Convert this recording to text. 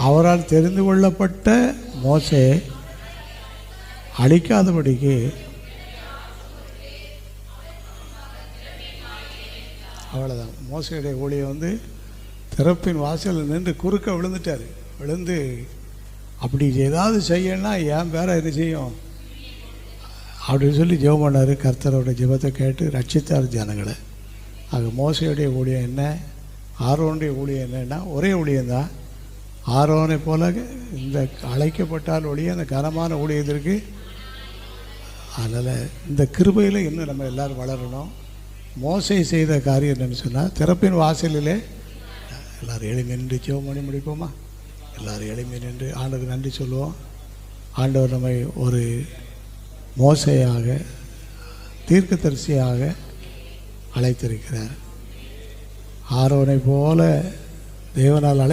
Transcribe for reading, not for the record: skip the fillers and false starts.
அவரால் தெரிந்து கொள்ளப்பட்ட மோசே அழிக்காதபடிக்கு அவ்வளோதான். மோசையுடைய ஊழியம் திறப்பின் வாசலில் நின்று குறுக்க விழுந்துட்டார். விழுந்து அப்படி ஏதாவது செய்யணும்னா என் பேரை என்ன செய்யும் அப்படின்னு சொல்லி ஜெபம் பண்ணார். கர்த்தரோட ஜெபத்தை கேட்டு ரட்சித்தார் ஜனங்களை. ஆக மோசையுடைய ஊழியம் என்ன, ஆரோனுடைய ஊழியம் என்னன்னா ஒரே ஊழியம்தான். ஆரோனை போல இந்த அழைக்கப்பட்டால் ஒழிய அந்த கனமான ஊழியத்திற்கு. அதனால் இந்த கிருபையில் இன்னும் நம்ம எல்லோரும் வளரணும். மோசை செய்த காரியம் என்னன்னு சொன்னால், திறப்பின் வாசலிலே எல்லோரும் எளிமை நின்று ஜெபம் பண்ணி முடிப்போமா? எல்லோரும் எளிமை நின்று ஆண்டவருக்கு நன்றி சொல்லுவோம். ஆண்டவர் நம்மை ஒரு மோசையாக தீர்க்கதரிசியாக அழைத்திருக்கிறார். ஆரோனை போல தேவனால்